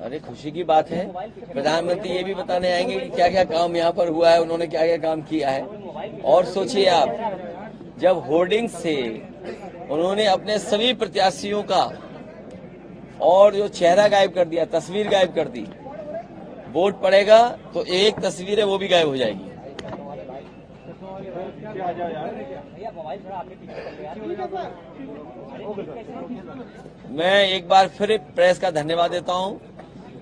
अरे खुशी की बात है। प्रधानमंत्री ये भी बताने आएंगे कि क्या क्या काम यहाँ पर हुआ है, उन्होंने क्या क्या काम किया है। और सोचिए आप, जब होर्डिंग से उन्होंने अपने सभी प्रत्याशियों का और जो चेहरा गायब कर दिया, तस्वीर गायब कर दी, वोट पड़ेगा तो एक तस्वीर है वो भी गायब हो जाएगी। मैं एक बार फिर प्रेस का धन्यवाद देता हूं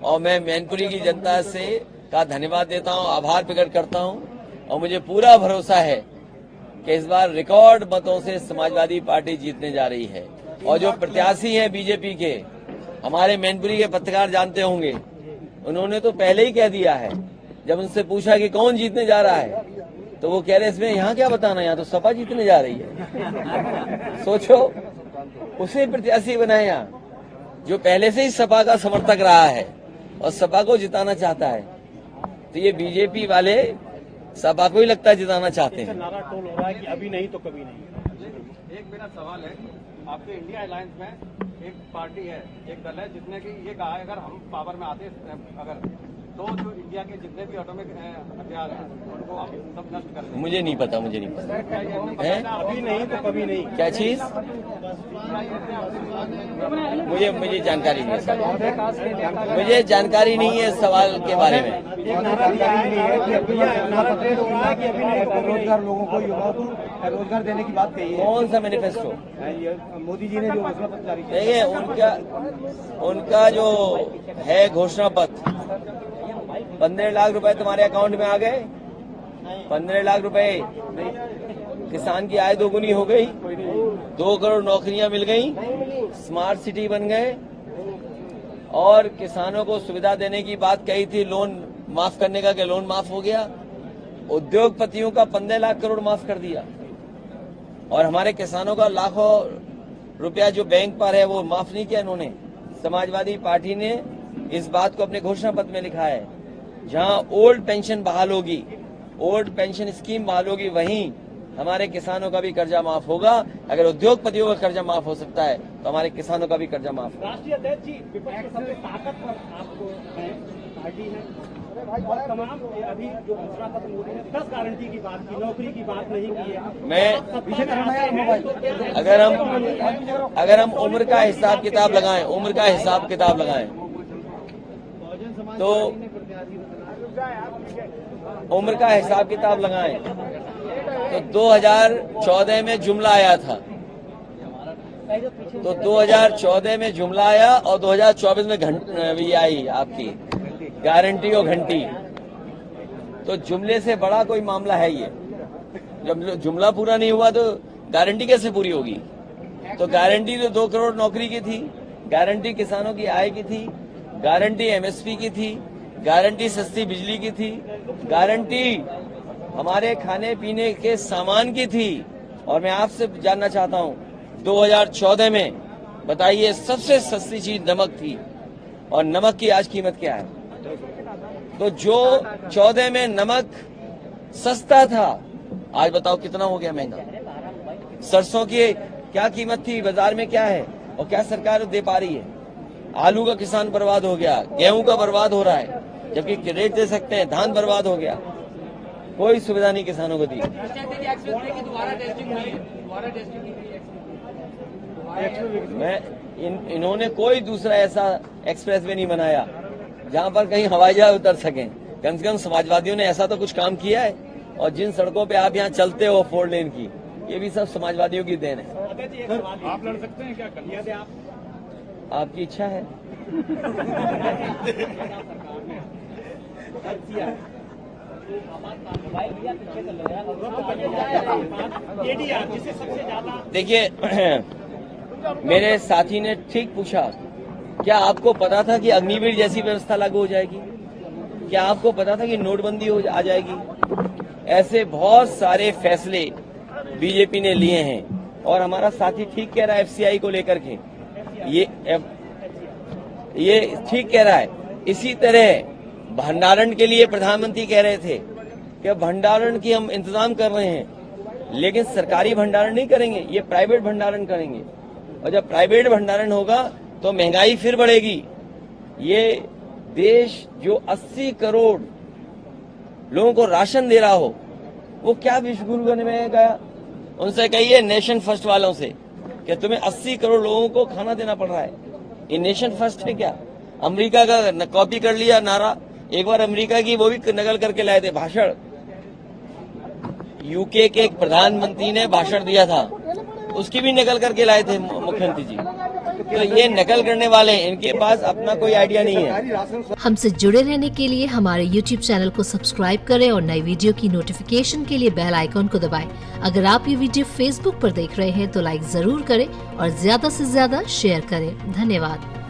और मैं मैनपुरी की जनता से का धन्यवाद देता हूं, आभार प्रकट करता हूं और मुझे पूरा भरोसा है कि इस बार रिकॉर्ड मतों से समाजवादी पार्टी जीतने जा रही है। और जो प्रत्याशी हैं बीजेपी के, हमारे मैनपुरी के पत्रकार जानते होंगे, उन्होंने तो पहले ही कह दिया है। जब उनसे पूछा कि कौन जीतने जा रहा है तो वो कह रहे इसमें यहाँ क्या बताना, यहाँ तो सपा जीतने जा रही है। सोचो, उसे प्रत्याशी बनाया जो पहले से ही सपा का समर्थक रहा है और सपा को जिताना चाहता है। तो ये बीजेपी वाले सपा को ही लगता है जिताना चाहते हैं। नारा टोल हो रहा है कि अभी नहीं तो कभी नहीं। एक मेरा सवाल है, आपके इंडिया अलायंस में एक पार्टी है, एक दल है जिसने कि ये कहा है अगर हम पावर में आते अगर तो जो इंडिया के जितने भी एटॉमिक हथियार हैं उनको हम सब नष्ट कर देंगे। मुझे नहीं पता है अभी नहीं तो कभी नहीं। क्या चीज, मुझे जानकारी नहीं है। मुझे जानकारी नहीं है इस सवाल के बारे में। रोजगार लोगों को, युवाओं को रोजगार देने की बात कही है। कौन सा मैनिफेस्टो? मोदी जी ने जो घोषणा पत्र जारी किया। देखिए, उनका जो है घोषणा पत्र, 15 लाख रुपए तुम्हारे अकाउंट में आ गए। 15 लाख रुपए, किसान की आय दोगुनी हो गई, 2 करोड़ नौकरियां मिल गई, स्मार्ट सिटी बन गए और किसानों को सुविधा देने की बात कही थी, लोन माफ करने का, कि लोन माफ हो गया। उद्योगपतियों का 15 लाख करोड़ माफ कर दिया और हमारे किसानों का लाखों रुपया जो बैंक पर है वो माफ नहीं किया इन्होंने। समाजवादी पार्टी ने इस बात को अपने घोषणा पत्र में लिखा है, जहां ओल्ड पेंशन बहाल होगी, ओल्ड पेंशन स्कीम बहाल होगी, वहीं हमारे किसानों का भी कर्जा माफ होगा। अगर उद्योगपतियों का कर्जा माफ हो सकता है तो हमारे किसानों का भी कर्जा माफ होगा। राष्ट्रीय अध्यक्ष जी, विपक्ष के सबसे ताकतवर आपको पार्टी है और तमाम अभी जो घोषणा पत्र मोदी ने 10 गारंटी की बात की, नौकरी की बात नहीं की है। मैं अगर हम उम्र का हिसाब किताब लगाएं, तो उम्र का हिसाब किताब लगाएं तो 2014 में जुमला आया था, तो 2014 में जुमला आया और 2024 में ये आई आपकी गारंटी और घंटी। तो जुमले से बड़ा कोई मामला है ये? जब जुमला पूरा नहीं हुआ तो गारंटी कैसे पूरी होगी? तो गारंटी तो 2 करोड़ नौकरी की थी, गारंटी किसानों की आय की थी, गारंटी एमएसपी की थी, गारंटी सस्ती बिजली की थी, गारंटी हमारे खाने पीने के सामान की थी। और मैं आपसे जानना चाहता हूं, 2014 में बताइए सबसे सस्ती चीज नमक थी और नमक की आज कीमत क्या है? तो जो 14 में नमक सस्ता था, आज बताओ कितना हो गया महंगा। सरसों की क्या कीमत थी, बाजार में क्या है और क्या सरकार दे पा रही है? आलू का किसान बर्बाद हो गया, गेहूं का बर्बाद हो रहा है, जबकि रेट दे सकते हैं, धान बर्बाद हो गया, कोई सुविधा नहीं किसानों को दी। इन्होंने कोई दूसरा ऐसा एक्सप्रेस वे नहीं बनाया जहां पर कहीं हवाई जहाज उतर सकें। कम से कम समाजवादियों ने ऐसा तो कुछ काम किया है। और जिन सड़कों पे आप यहाँ चलते हो 4 लेन की, ये भी सब समाजवादियों की देन है। आप लड़ सकते हैं क्या? कन्या दे आप? आपकी इच्छा है। देखिए, मेरे साथी ने ठीक पूछा, क्या आपको पता था कि अग्निवीर जैसी व्यवस्था लागू हो जाएगी? क्या आपको पता था कि नोटबंदी आ जाएगी? ऐसे बहुत सारे फैसले बीजेपी ने लिए हैं और हमारा साथी ठीक कह रहा है एफसीआई को लेकर के, ये ठीक कह रहा है। इसी तरह भंडारण के लिए प्रधानमंत्री कह रहे थे कि भंडारण की हम इंतजाम कर रहे हैं, लेकिन सरकारी भंडारण नहीं करेंगे, ये प्राइवेट भंडारण करेंगे। और जब प्राइवेट भंडारण होगा तो महंगाई फिर बढ़ेगी। ये देश जो 80 करोड़ लोगों को राशन दे रहा हो, वो क्या विश्व गुरु बनने में गया? उनसे कहिए नेशन फर्स्ट वालों से कि तुम्हें 80 करोड़ लोगों को खाना देना पड़ रहा है, ये नेशन फर्स्ट है क्या? अमेरिका का कॉपी कर लिया नारा, एक बार अमेरिका की वो भी नकल करके लाए थे भाषण। यूके के एक प्रधानमंत्री ने भाषण दिया था, उसकी भी नकल करके लाए थे मुख्यमंत्री जी। तो ये नकल करने वाले हैं, इनके पास अपना कोई आइडिया नहीं है। हमसे जुड़े रहने के लिए हमारे YouTube चैनल को सब्सक्राइब करें और नई वीडियो की नोटिफिकेशन के लिए बेल आइकॉन को दबाएं। अगर आप ये वीडियो Facebook पर देख रहे हैं तो लाइक जरूर करें और ज्यादा से ज्यादा शेयर करें। धन्यवाद।